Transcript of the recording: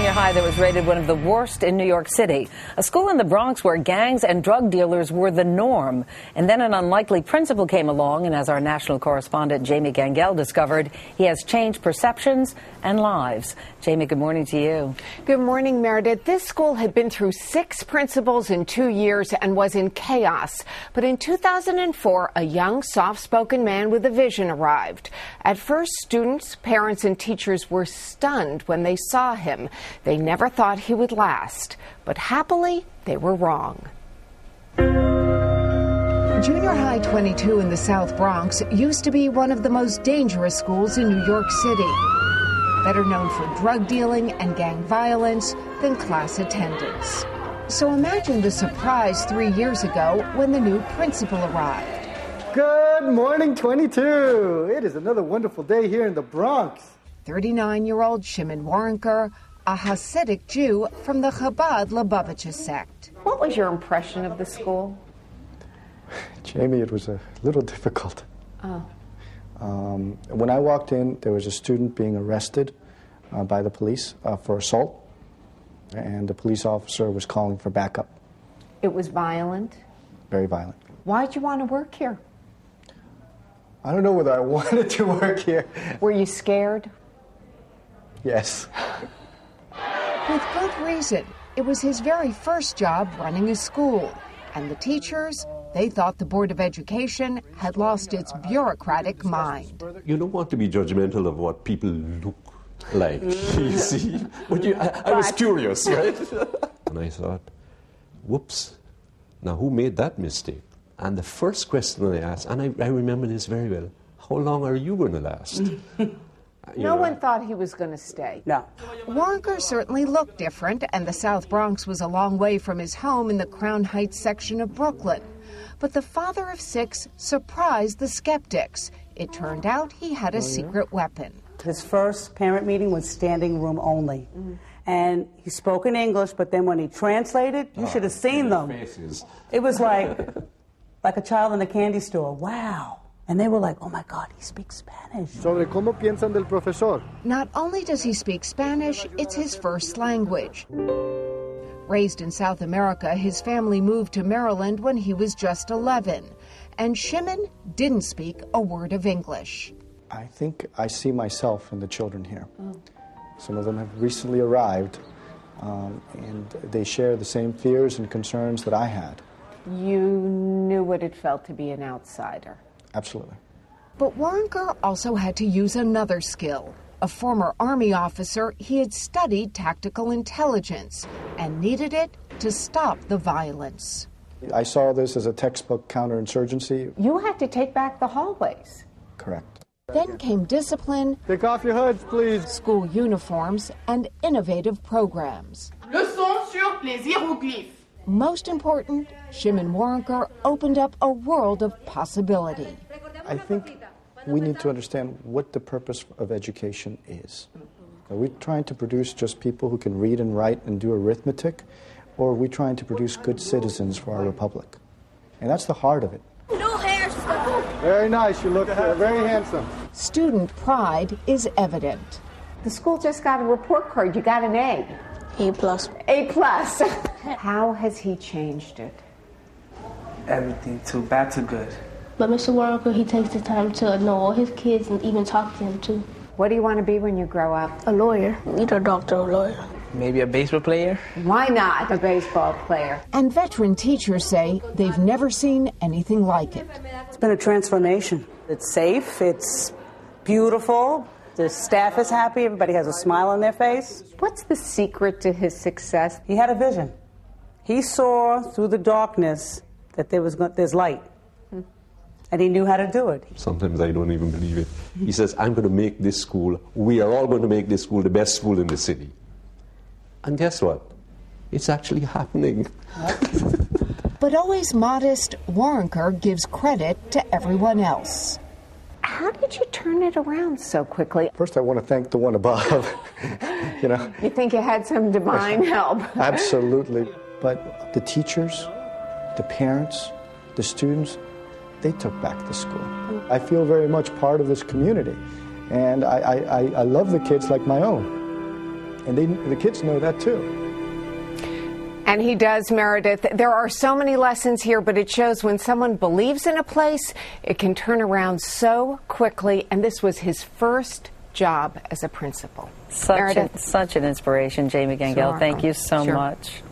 junior high that was rated one of the worst in New York City. A school in the Bronx where gangs and drug dealers were the norm. And then an unlikely principal came along, and as our national correspondent Jamie Gangel discovered, he has changed perceptions and lives. Jamie, good morning to you. Good morning, Meredith. This school had been through 6 principals in 2 years and was in chaos. But in 2004, a young, soft-spoken man with a vision arrived. At first, students, parents, and teachers were stunned when they saw him. They never thought he would last. But happily, they were wrong. Junior High 22 in the South Bronx used to be one of the most dangerous schools in New York City. Better known for drug dealing and gang violence than class attendance. So imagine the surprise 3 years ago when the new principal arrived. Good morning, 22. It is another wonderful day here in the Bronx. 39-year-old Shimon Waronker, a Hasidic Jew from the Chabad Lubavitcher sect. What was your impression of the school? Jamie, it was a little difficult. Oh. When I walked in, there was a student being arrested by the police for assault, and the police officer was calling for backup. It was violent? Very violent. Why'd you want to work here? I don't know whether I wanted to work here. Were you scared? Yes. With good reason. It was his very first job running a school. And the teachers, they thought the Board of Education had lost its bureaucratic mind. You don't want to be judgmental of what people look like, you see. But I was curious, right? And I thought, whoops, now who made that mistake? And the first question I asked, and I remember this very well, how long are you going to last? No one thought he was going to stay. No. Waronker certainly looked different, and the South Bronx was a long way from his home in the Crown Heights section of Brooklyn. But the father of 6 surprised the skeptics. It turned out he had a secret weapon. His first parent meeting was standing room only. And he spoke in English, but then when he translated, you should have seen them. Faces. It was like a child in a candy store. Wow. And they were like, oh my God, he speaks Spanish. Sobre cómo piensan del profesor. Not only does he speak Spanish, it's his first language. Raised in South America, his family moved to Maryland when he was just 11. And Shimon didn't speak a word of English. I think I see myself in the children here. Some of them have recently arrived, and they share the same fears and concerns that I had. You knew what it felt to be an outsider. Absolutely. But Waronker also had to use another skill. A former Army officer, he had studied tactical intelligence and needed it to stop the violence. I saw this as a textbook counterinsurgency. You had to take back the hallways. Correct. Then came discipline, Take off your hoods, please. school uniforms, and innovative programs. Leçon sur les hiéroglyphes. Most important, Shimon Waronker opened up a world of possibility. I think we need to understand what the purpose of education is. Are we trying to produce just people who can read and write and do arithmetic, or are we trying to produce good citizens for our republic? And that's the heart of it. No hairstyle. Very nice. You look very handsome. Student pride is evident. The school just got a report card. You got an A. A plus. A plus. How has he changed it? Everything, too bad to good. But Mr. Waronker, he takes the time to know all his kids and even talk to them too. What do you want to be when you grow up? A lawyer, either a doctor or lawyer. Maybe a baseball player? Why not a baseball player? And veteran teachers say they've never seen anything like it. It's been a transformation. It's safe, it's beautiful, the staff is happy, everybody has a smile on their face. What's the secret to his success? He had a vision. He saw through the darkness that there's light. And he knew how to do it. Sometimes I don't even believe it. He says, I'm going to make this school, we are all going to make this school the best school in the city. And guess what? It's actually happening. But always modest, Waronker gives credit to everyone else. How did you turn it around so quickly? First, I want to thank the one above. You think you had some divine help? Absolutely. But the teachers, the parents, the students, they took back the school. I feel very much part of this community. And I love the kids like my own. And the kids know that too. And he does, Meredith. There are so many lessons here, but it shows when someone believes in a place, it can turn around so quickly. And this was his first job as a principal. Such an inspiration, Jamie Gangel. Sure. Thank you so much.